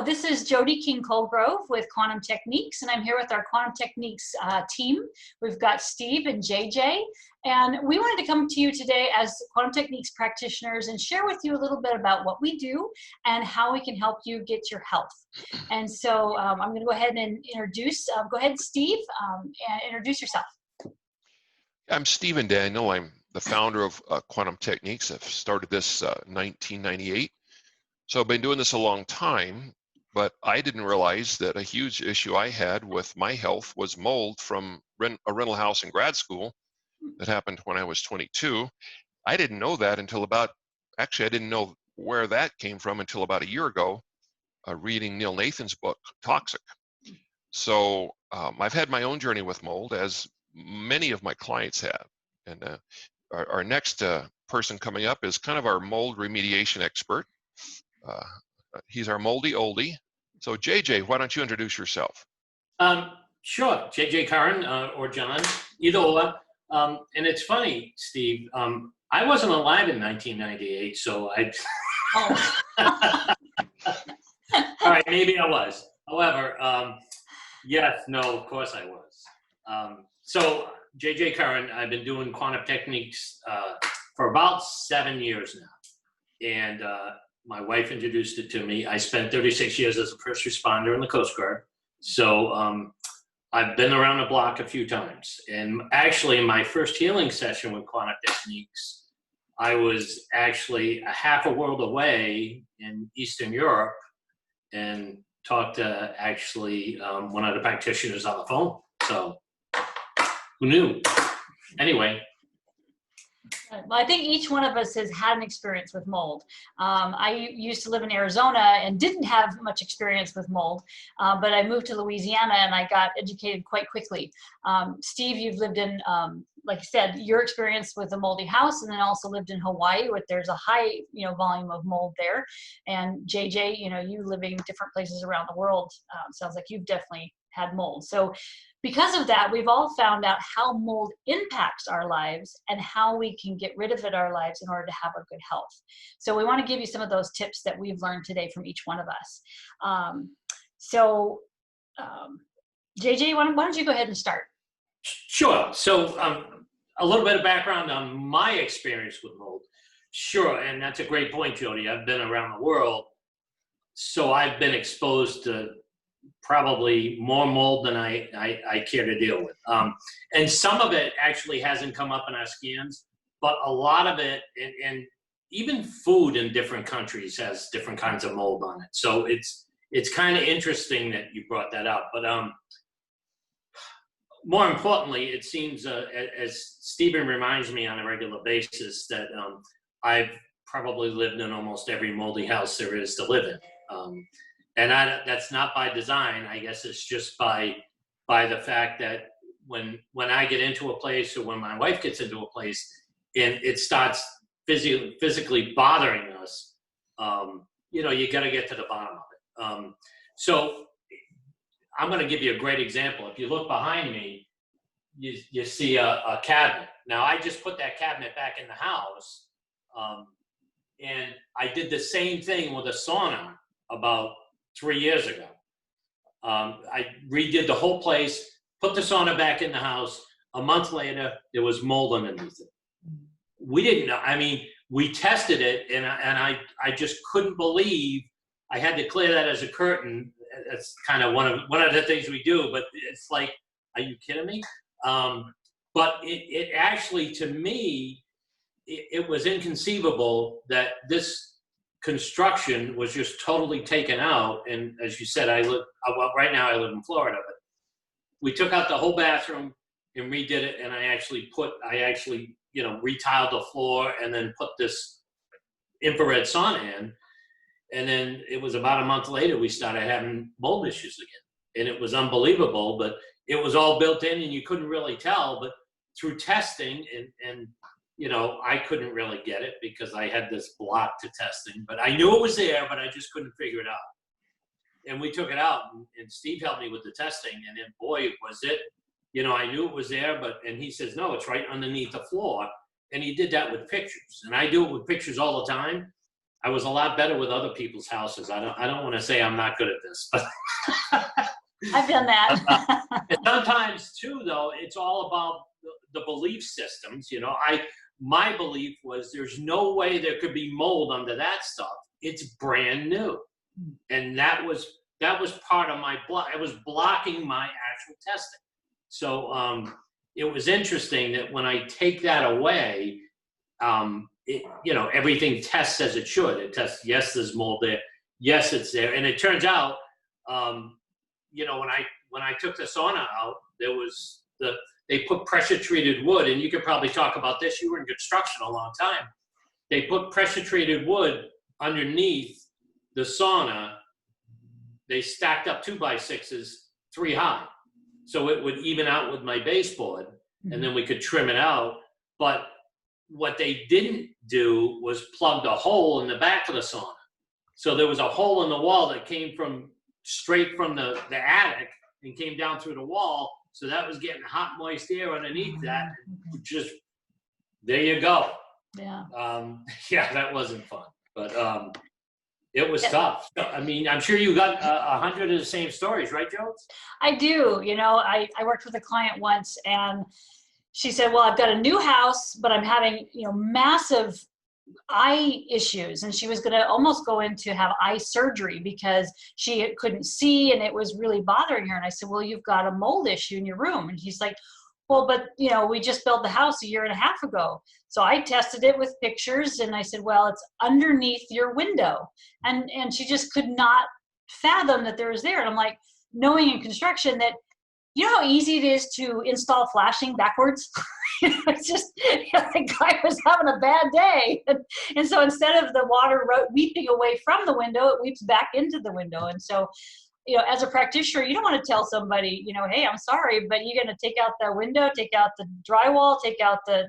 This is Jody Colegrove with Quantum Techniques, and I'm here with our Quantum Techniques team. We've got Steve and JJ, and we wanted to come to you today as Quantum Techniques practitioners and share with you a little bit about what we do and how we can help you get your health. And so I'm going to go ahead and introduce, go ahead, Steve, and introduce yourself. I'm Stephen Daniel. I'm the founder of Quantum Techniques. I've started this 1998. So I've been doing this a long time, but I didn't realize that a huge issue I had with my health was mold from a rental house in grad school that happened when I was 22. I didn't know that until actually I didn't know where that came from until about a year ago, reading Neil Nathan's book, Toxic. So I've had my own journey with mold, as many of my clients have. And our next person coming up is kind of our mold remediation expert. He's our moldy oldie. So JJ, why don't you introduce yourself? Sure, JJ Curren or John, either or. And it's funny, Steve, I wasn't alive in 1998, so I... All right, maybe I was. However, yes, no, of course I was. So JJ Curren, I've been doing quantum techniques for about 7 years now. And my wife introduced it to me. I spent 36 years as a first responder in the Coast Guard. So I've been around the block a few times. And actually, my first healing session with quantum techniques, I was actually a half a world away in Eastern Europe and talked to actually one of the practitioners on the phone. So who knew? Anyway. Well, I think each one of us has had an experience with mold. I used to live in Arizona and didn't have much experience with mold, but I moved to Louisiana and I got educated quite quickly. Steve, you've lived in, like I said, your experience with a moldy house, and then also lived in Hawaii, where there's a high, volume of mold there. And JJ, you living different places around the world, sounds like you've definitely had mold. So because of that, we've all found out how mold impacts our lives and how we can get rid of it in our lives in order to have a good health. So we want to give you some of those tips that we've learned today from each one of us. JJ, why don't you go ahead and start? Sure. So a little bit of background on my experience with mold. Sure, and that's a great point, Jody. I've been around the world, so I've been exposed to probably more mold than I care to deal with. And some of it actually hasn't come up in our scans, but a lot of it, and even food in different countries has different kinds of mold on it. So it's kind of interesting that you brought that up. But more importantly, it seems, as Stephen reminds me on a regular basis, that I've probably lived in almost every moldy house there is to live in. And that's not by design. I guess it's just by the fact that when I get into a place, or when my wife gets into a place and it starts physically bothering us, you got to get to the bottom of it. So I'm going to give you a great example. If you look behind me, you see a cabinet. Now, I just put that cabinet back in the house, and I did the same thing with a sauna about 3 years ago. I redid the whole place, put the sauna back in the house. A month later, there was mold underneath it. We didn't know. I mean, we tested it, and I just couldn't believe. I had to clear that as a curtain. That's kind of one of the things we do, but it's like, are you kidding me? But it actually, to me, it was inconceivable that this construction was just totally taken out. And as you said, right now I live in Florida, but we took out the whole bathroom and redid it. And I actually retiled the floor and then put this infrared sauna in. And then it was about a month later, we started having mold issues again. And it was unbelievable, but it was all built in and you couldn't really tell. But through testing and I couldn't really get it because I had this block to testing, but I knew it was there, but I just couldn't figure it out. And we took it out, and Steve helped me with the testing, and then boy, was it, I knew it was there, and he says, no, it's right underneath the floor. And he did that with pictures. And I do it with pictures all the time. I was a lot better with other people's houses. I don't want to say I'm not good at this, but I've done that. and sometimes too, though, it's all about the belief systems. You know, my belief was there's no way there could be mold under that stuff. It's brand new, and that was part of my block. It was blocking my actual testing. So it was interesting that when I take that away, everything tests as it should. It tests, yes, there's mold there. Yes, it's there. And it turns out, when I took the sauna out, they put pressure treated wood, and you could probably talk about this. You were in construction a long time. They put pressure treated wood underneath the sauna. They stacked up 2x6s 3 high. So it would even out with my baseboard, and then we could trim it out. But what they didn't do was plug the hole in the back of the sauna. So there was a hole in the wall that came straight from the attic and came down through the wall. So that was getting hot, moist air underneath that. Just, there you go. Yeah. Yeah, that wasn't fun. But it was tough. I mean, I'm sure you got 100 of the same stories, right, Jones? I do. I worked with a client once, and she said, well, I've got a new house, but I'm having, massive eye issues. And she was going to almost go in to have eye surgery because she couldn't see and it was really bothering her. And I said, well, you've got a mold issue in your room. And she's like, well, but we just built the house 1.5 years ago. So I tested it with pictures, and I said, well, it's underneath your window. And she just could not fathom that there was there. And I'm like, knowing in construction that, how easy it is to install flashing backwards? It's just, the guy was having a bad day. And so instead of the water weeping away from the window, it weeps back into the window. And so, as a practitioner, you don't want to tell somebody, hey, I'm sorry, but you're going to take out the window, take out the drywall, take out the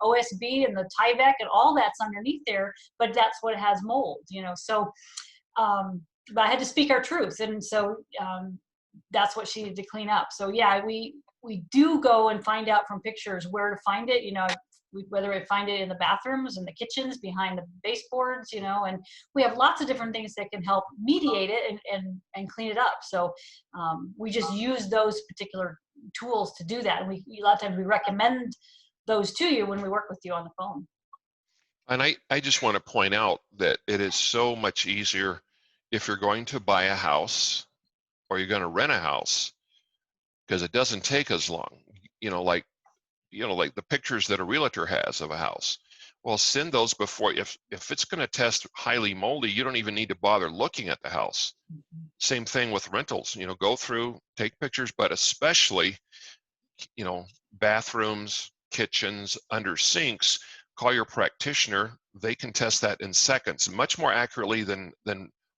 OSB and the Tyvek and all that's underneath there. But that's what has mold, So, but I had to speak our truth. And so that's what she needed to clean up. So yeah, we do go and find out from pictures where to find it, whether we find it in the bathrooms and the kitchens, behind the baseboards, and we have lots of different things that can help mediate it and clean it up. So we just use those particular tools to do that. And a lot of times we recommend those to you when we work with you on the phone. And I just want to point out that it is so much easier if you're going to buy a house or you're going to rent a house, because it doesn't take as long, like the pictures that a realtor has of a house. Well, send those before, if it's going to test highly moldy, you don't even need to bother looking at the house. Same thing with rentals, go through, take pictures, but especially, bathrooms, kitchens, under sinks, call your practitioner. They can test that in seconds, much more accurately than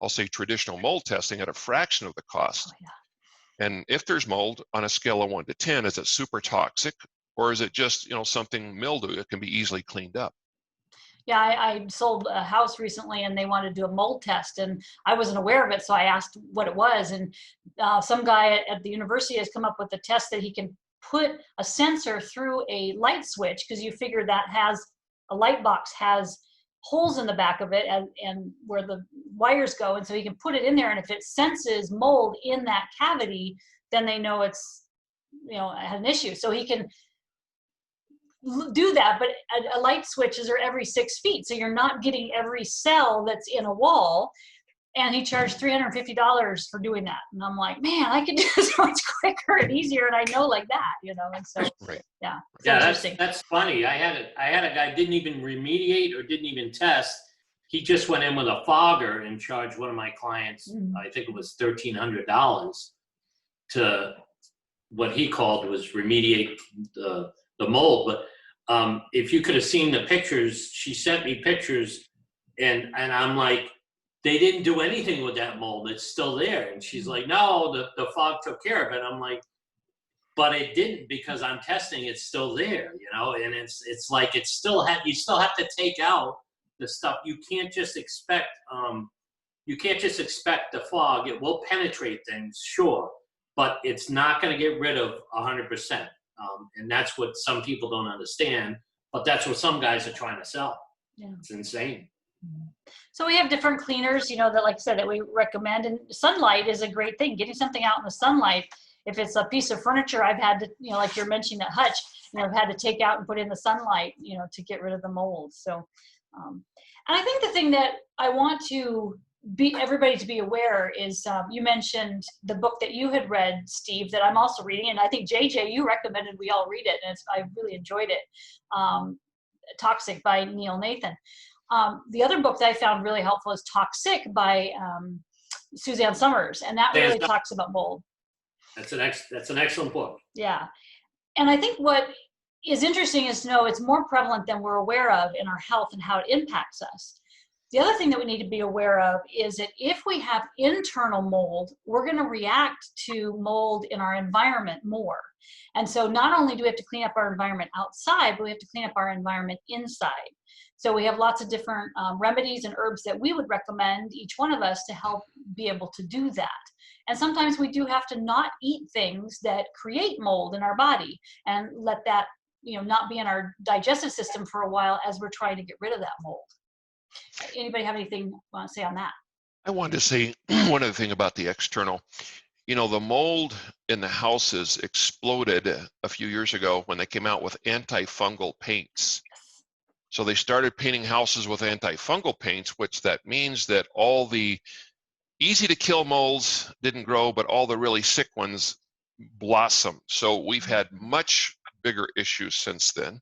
I'll say traditional mold testing at a fraction of the cost. Oh, yeah. And if there's mold on a scale of 1 to 10, is it super toxic, or is it just something mildew that can be easily cleaned up? Yeah, I sold a house recently, and they wanted to do a mold test, and I wasn't aware of it, so I asked what it was. And some guy at the university has come up with a test that he can put a sensor through a light switch, because you figure that a light box has holes in the back of it and where the wires go, and so you can put it in there, and if it senses mold in that cavity, then they know it's it had an issue. So he can do that, but a light switches are every 6 feet, so you're not getting every cell that's in a wall. And he charged $350 for doing that, and I'm like, man, I could do this so much quicker and easier, and I know like that, and so right. Yeah, that's funny. I had a guy didn't even remediate or didn't even test. He just went in with a fogger and charged one of my clients, I think it was $1,300 to what he called was remediate the mold. But if you could have seen the pictures, she sent me pictures, and I'm like, they didn't do anything with that mold. It's still there. And she's like, no, the fog took care of it. I'm like, but it didn't, because I'm testing, it's still there, and it's like, you still have to take out the stuff. You can't just expect the fog. It will penetrate things, sure, but it's not going to get rid of 100%. And that's what some people don't understand, but that's what some guys are trying to sell. Yeah. It's insane. So we have different cleaners, you know, that, like I said, that we recommend, and sunlight is a great thing. Getting something out in the sunlight. If it's a piece of furniture, I've had to, you know, like you're mentioning that hutch, you know, I've had to take out and put in the sunlight, you know, to get rid of the mold. So, and I think the thing that I want to everybody to be aware is, you mentioned the book that you had read, Steve, that I'm also reading, and I think JJ, you recommended we all read it, and I really enjoyed it. Toxic by Neil Nathan. The other book that I found really helpful is Toxic by Suzanne Summers, and that really talks about mold. That's an excellent book. Yeah, and I think what is interesting is to know it's more prevalent than we're aware of in our health and how it impacts us. The other thing that we need to be aware of is that if we have internal mold, we're going to react to mold in our environment more. And so not only do we have to clean up our environment outside, but we have to clean up our environment inside. So we have lots of different remedies and herbs that we would recommend, each one of us, to help be able to do that. And sometimes we do have to not eat things that create mold in our body and let that, you know, not be in our digestive system for a while as we're trying to get rid of that mold. Anybody have anything you want to say on that? I wanted to say one other thing about the external. You know, the mold in the houses exploded a few years ago when they came out with antifungal paints. So they started painting houses with antifungal paints, which that means that all the easy to kill molds didn't grow, but all the really sick ones blossomed. So we've had much bigger issues since then.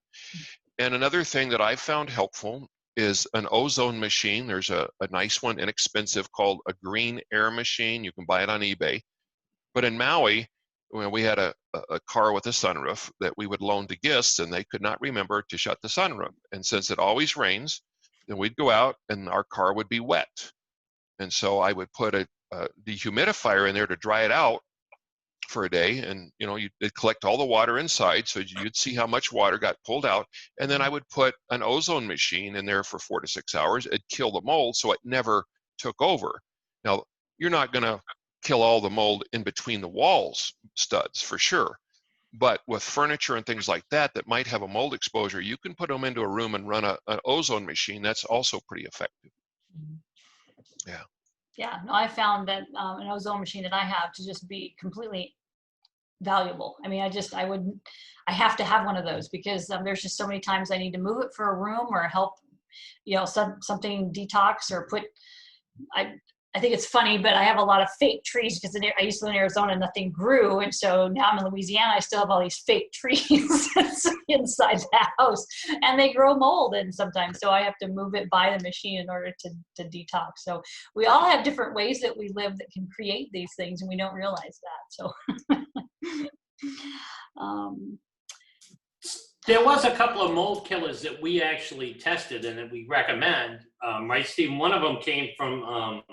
And another thing that I found helpful is an ozone machine. There's a nice one, inexpensive, called a green air machine. You can buy it on eBay. But in Maui, when we had a car with a sunroof that we would loan to guests, and they could not remember to shut the sunroof. And since it always rains, then we'd go out and our car would be wet. And so I would put a dehumidifier in there to dry it out for a day, and you know, you'd collect all the water inside, so you'd see how much water got pulled out, and then I would put an ozone machine in there for 4 to 6 hours. It'd kill the mold, so it never took over. Now, you're not going to kill all the mold in between the walls studs for sure, but with furniture and things like that that might have a mold exposure, you can put them into a room and run an ozone machine. That's also pretty effective. Yeah. Yeah, no, I found that an ozone machine that I have to just be completely valuable. I mean, I have to have one of those because there's just so many times I need to move it for a room or help, you know, something detox or put, I think it's funny, but I have a lot of fake trees because I used to live in Arizona and nothing grew. And so now I'm in Louisiana, I still have all these fake trees inside the house and they grow mold and sometimes. So I have to move it by the machine in order to detox. So we all have different ways that we live that can create these things and we don't realize that. So there was a couple of mold killers that we actually tested and that we recommend, right, Steve? One of them came from,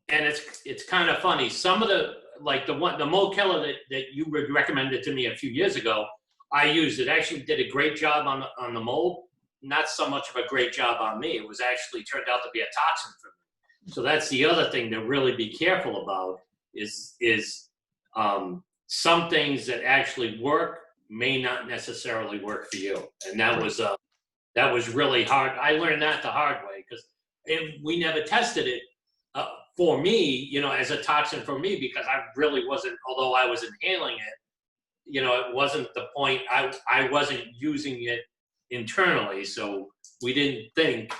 and it's kind of funny. Some of the mold killer that you recommended to me a few years ago, I used. It actually did a great job on the mold. Not so much of a great job on me. It was actually turned out to be a toxin for me. So that's the other thing to really be careful about is some things that actually work may not necessarily work for you. And that was really hard. I learned that the hard way because we never tested it. For me, you know, as a toxin for me, because I really wasn't, although I was inhaling it, you know, it wasn't the point, I wasn't using it internally, so we didn't think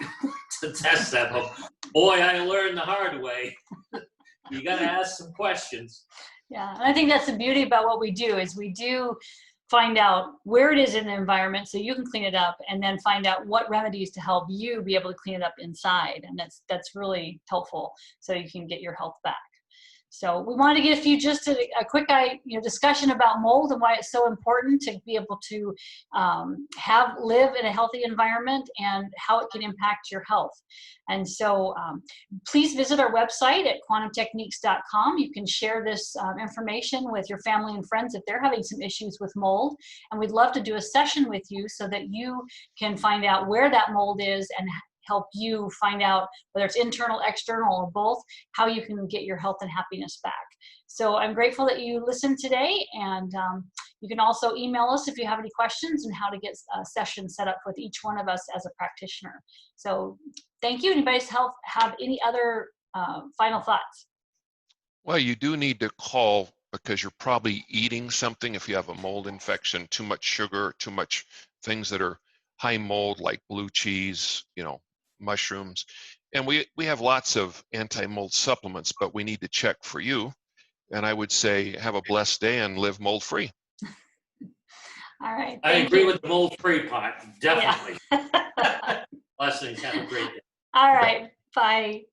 to test that, but boy, I learned the hard way. You got to ask some questions. Yeah, and I think that's the beauty about what we do is we do find out where it is in the environment so you can clean it up and then find out what remedies to help you be able to clean it up inside. And that's really helpful so you can get your health back. So we wanted to give you just a quick discussion about mold and why it's so important to be able to live in a healthy environment and how it can impact your health. And so please visit our website at quantumtechniques.com. You can share this information with your family and friends if they're having some issues with mold. And we'd love to do a session with you so that you can find out where that mold is and help you find out whether it's internal, external, or both, how you can get your health and happiness back. So I'm grateful that you listened today, and You can also email us if you have any questions and how to get a session set up with each one of us as a practitioner. So thank you. Anybody have any other final thoughts? Well, you do need to call because you're probably eating something if you have a mold infection, too much sugar, too much things that are high mold like blue cheese, mushrooms. And we have lots of anti-mold supplements, but we need to check for you. And I would say have a blessed day and live mold free. All right. I agree with the mold-free part, definitely. Yeah. Blessings. Have a great day. All right. Bye.